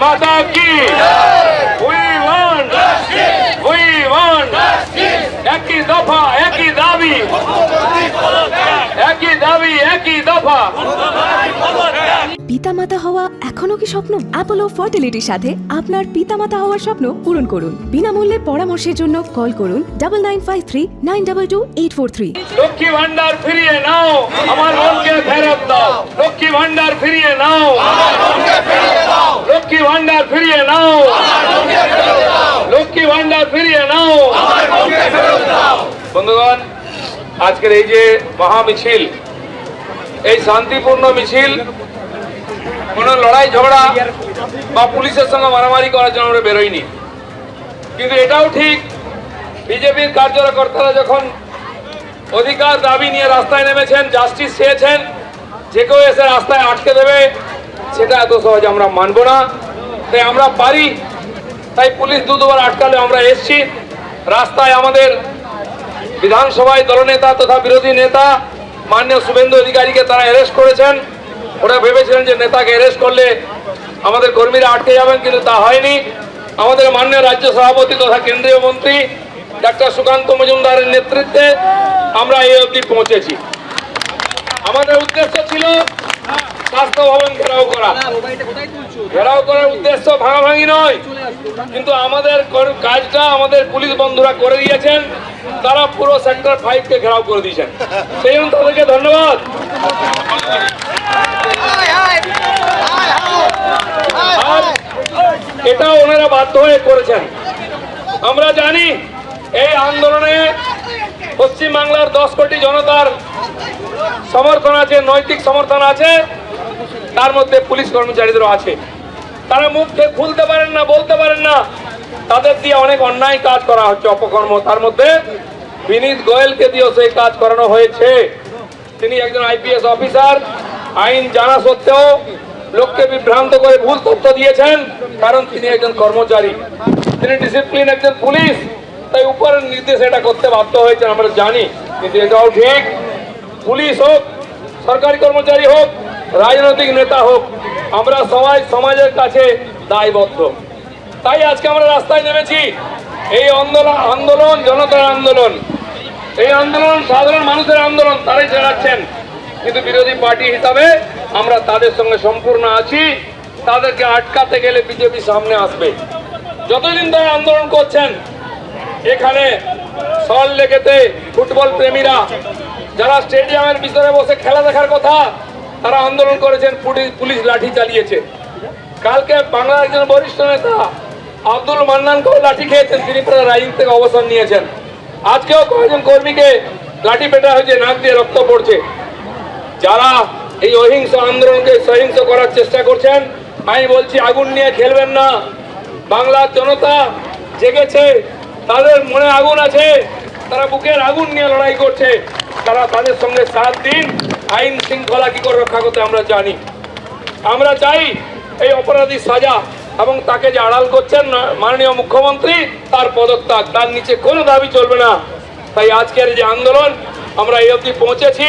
माता की We want एक ही दफा एक ही दाबी एक ही दफा পিতামাতা হওয়া এখনো কি স্বপ্ন? অ্যাপোলো ফার্টিলিটির সাথে আপনার পিতামাতা হওয়ার স্বপ্ন পূরণ করুন। বিনামূল্যে পরামর্শের জন্য কল করুন 9953922843। লক্ষ্মী ভান্ডার ফিরিয়ে নাও, আমার বোনকে ফেরত দাও। লক্ষ্মী ভান্ডার ফিরিয়ে নাও, লক্ষ্মী ভান্ডার ফিরিয়ে নাও, লক্ষ্মী ভান্ডার ফিরিয়ে নাও। বন্ধুগণ, আজকের এই যে মহা মিছিল, এই শান্তিপূর্ণ মিছিল কোনো লড়াই ঝগড়া বা পুলিশের সঙ্গে মারামারি করার জন্য আমরা বেরোইনি। কিন্তু এটাও ঠিক, বিজেপির কার্যকর্তারা যখন অধিকার দাবি নিয়ে রাস্তায় নেমেছেন, জাস্টিস চেয়েছেন, যে কেউ এসে রাস্তায় আটকে দেবে, সেটা এত সহজে আমরা মানব না। তাই আমরা পারি, তাই পুলিশ দুবার আটকালে আমরা এসছি রাস্তায়। আমাদের বিধানসভায় দলনেতা তথা বিরোধী নেতা মাননীয় শুভেন্দু অধিকারীকে তারা অ্যারেস্ট করেছেন। ওরা ভেবেছিলেন যে নেতাকে অ্যারেস্ট করলে আমাদের কর্মীরা আটকে যাবেন, কিন্তু তা হয়নি। আমাদের মাননীয় রাজ্য সভাপতি তথা কেন্দ্রীয় মন্ত্রী ডাক্তার সুকান্ত মজুমদারের নেতৃত্বে আমরা এই অবধি পৌঁছেছি। আমাদের উদ্দেশ্য ছিল স্বাস্থ্য ভবন ঘেরাও করা। ঘেরাও করার উদ্দেশ্য ভাঙাভাঙি নয়, কিন্তু আমাদের কাজটা আমাদের পুলিশ বন্ধুরা করে দিয়েছেন। তারা পুরো সেক্টর 5 কে ঘেরাও করে দিয়েছেন, সেই জন্য তাদেরকে ধন্যবাদ। এটা ওনারা বাধ্য হয়ে করেছেন। আমরা জানি এই আন্দোলনে পশ্চিমবাংলার 10 কোটি জনতার সমর্থন আছে, নৈতিক সমর্থন আছে, তার মধ্যে পুলিশ কর্মচারীদেরও আছে। তারা মুখে খুলতে পারেন না, বলতে পারেন না, তাদের দিয়ে অনেক অন্যায় কাজ করা হচ্ছে, অপকর্ম। তার মধ্যে বিনীত গোয়েলকে দিয়েও সেই কাজ করানো হয়েছে। তিনি একজন আইপিএস অফিসার, আইন জানা সত্ত্বেও লোককে বিভ্রান্ত করে ভুল তথ্য দিয়েছেন, কারণ তিনি একজন কর্মচারী, তিনি ডিসিপ্লিন একজন পুলিশ, তাই উপরের নির্দেশ এটা করতে বাধ্য হয়েছেন, আমরা জানি। কিন্তু এটাও ঠিক, পুলিশ হোক, সরকারি কর্মচারী হোক, রাজনৈতিক নেতা হোক, আমরা সবাই সমাজের কাছে দায়বদ্ধ। তাই আজকে আমরা রাস্তায় নেমেছি। এই আন্দোলন জনতার আন্দোলন, এই আন্দোলন সাধারণ মানুষের আন্দোলন, তারাই চালাচ্ছেন। কিন্তু বিরোধী পার্টি হিসাবে আমরা তাদের সঙ্গে সম্পূর্ণ আছি। তাদেরকে আটকাতে গেলে বিজেপি সামনে আসবে। যতদিন তারা আন্দোলন করছেন, এখানে সল্টলেকেতে ফুটবল প্রেমীরা যারা স্টেডিয়ামের ভিতরে বসে খেলা দেখার কথা, তারা আন্দোলন করেছেন, পুলিশ লাঠি চালিয়েছে। কালকে বাংলার একজন বরিষ্ঠ নেতা আব্দুল মান্নানকেও লাঠি খেয়েছেন, তিনি প্রায় রাজনীতি থেকে অবসর নিয়েছেন। আজকেও কয়েকজন কর্মীকে লাঠি পেটা হয়েছে, নাক দিয়ে রক্ত পড়ছে। যারা এই অহিংস আন্দোলনকে সহিংস করার চেষ্টা করছেন, আমি বলছি আগুন নিয়ে খেলবেন না। বাংলার জনতা জেগেছে, তাদের মনে আগুন আছে, তারা বুকের আগুন নিয়ে লড়াই করছে। তারা তাদের সঙ্গে সাথ দিন, আইন শৃঙ্খলা কি করে রক্ষা করতে আমরা জানি। আমরা চাই এই অপরাধী সাজা, এবং তাকে যে আড়াল করছেন মাননীয় মুখ্যমন্ত্রী, তার পদত্যাগ, তার নিচে কোনো দাবি চলবে না। তাই আজকের যে আন্দোলন, আমরা এই অবধি পৌঁছেছি।